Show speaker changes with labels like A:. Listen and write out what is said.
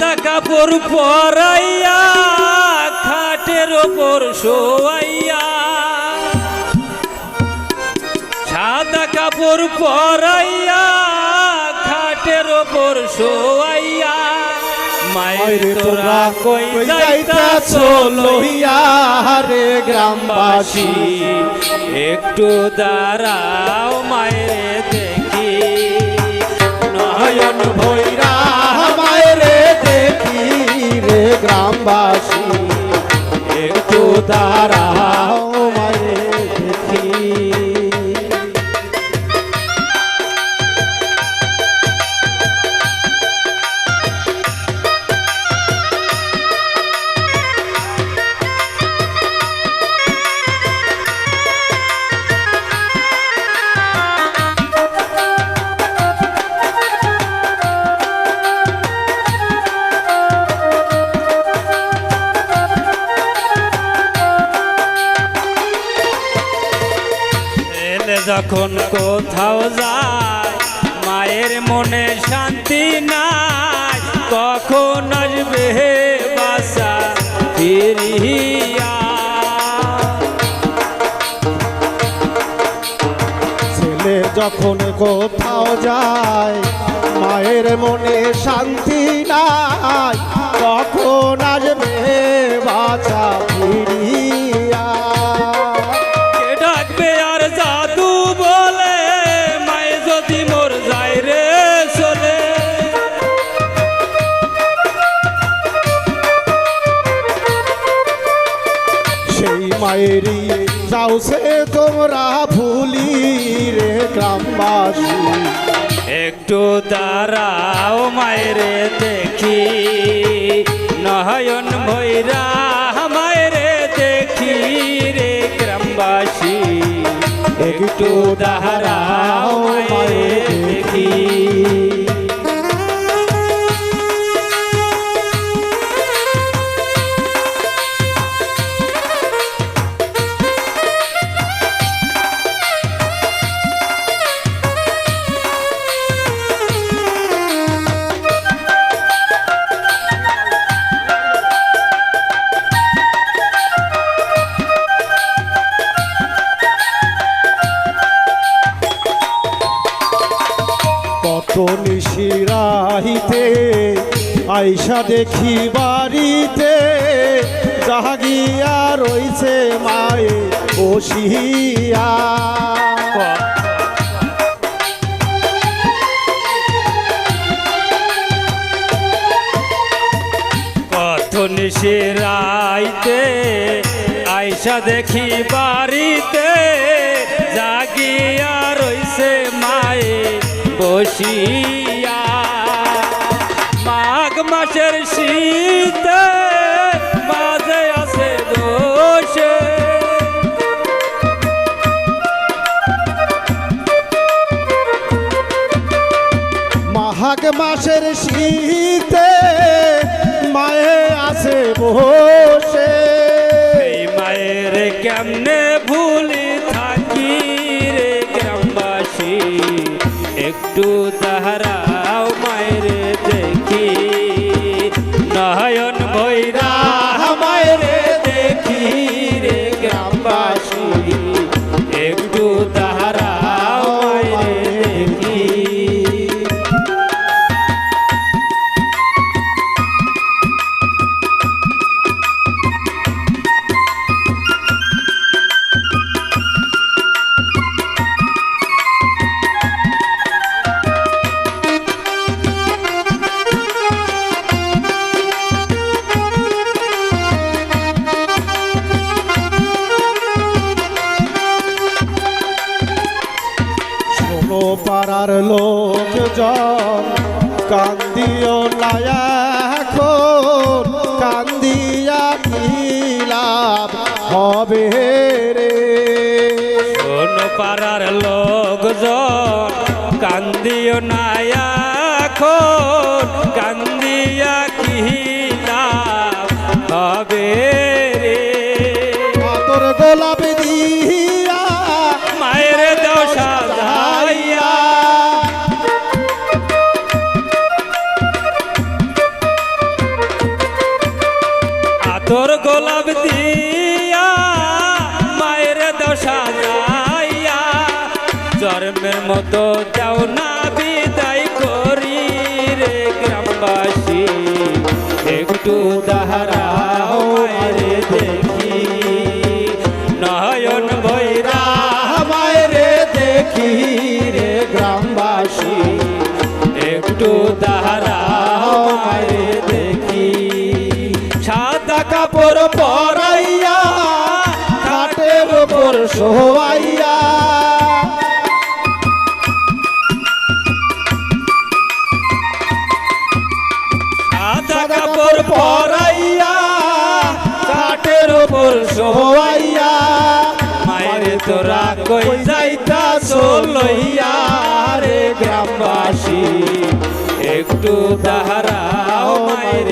A: সাদা কাপড় পরাইয়া খাটের ওপর শোয়াইয়া, সাদা কাপড় পরাইয়া খাটের ওপর শোয়াইয়া, মায়ের তোরা কই যাইতাছ লইয়া
B: রে গ্রামবাসী,
A: একটু দাঁড়াও মায়ের দেখি,
B: নয়ন ভৈরা মায়েরে দেখি রে গ্রামবাসী, একটু দাঁড়াও মায়েরে দেখি।
A: যখন কোথাও যায় মায়ের মনে শান্তি নাই, কখন আসবে বাসা ফিরিয়া।
B: ছেলে যখন কোথাও যায় মায়ের মনে শান্তি নাই, কখন আসবে বাছা ফিরিয়া।
A: ডাকবে আর জাদু বলে মায়ে যদি মোর যায় রে চলে,
B: সেই মায়েরই যাও সে তোমরা ভুলি রে গ্রামবাসী,
A: একটু দাঁড়াও মায়ের দেখি, নয়ন ভৈরা মায়ের দেখি রে গ্রামবাসী, একটু দাঁড়াও মায়ের দেখি।
B: কত নিশিরাহিতে আইসা দেখি বাড়িতে, জাগিয়া রইছে মায়ে বসিয়া।
A: কত নিশিরাইতে আইসা দেখি বাড়িতে, জাগিয়া রইছে মায়ে বসিয়া। মাঘ মাসের শীতে মাঝে আছে বসে,
B: মাঘ মাসের শীতে মায়ে আছে বসে,
A: এই মায়ের কেমনে ভুলি থাকি রে গ্রামবাসী, একটু দাঁড়াও মায়ের দেখি, নয়ন ভৈরা মায়ের দেখি রে গ্রামবাসী, একটু দাঁড়াও মায়ের দেখি।
B: পাড়ার লোকজন কান্দিও না এখন, কান্দিয়া কি লাভ হবে রে।
A: শোন পাড়ার লোকজন কান্দিও না এখন, কান্দিয়া কি লাভ হবে রে।
B: তোর গোলাপ দিয়া
A: মায়ের দাও সাজাইয়া, তোর গোলাপ দিয়া মায়ের দশা যাইয়া জন্মের মতো যাও না বিদায় করি রে গ্রামবাসী একটু দাহারাও মায়েরে দেখি নয়ন বৈরা
B: মায়েরে দেখি রে গ্রামবাসী
A: একটু দাহারাও মায়েরে দেখি
B: সাদা কাপড় পরাইয়া খাটের ওপর শোয়াইয়া
A: সাদা কাপড়
B: পরাইয়া খাটের ওপর শোয়াইয়া
A: মায়ের তোরা কই যাইতা লইয়া রে গ্রামবাসী একটু দাহারাও মায়ের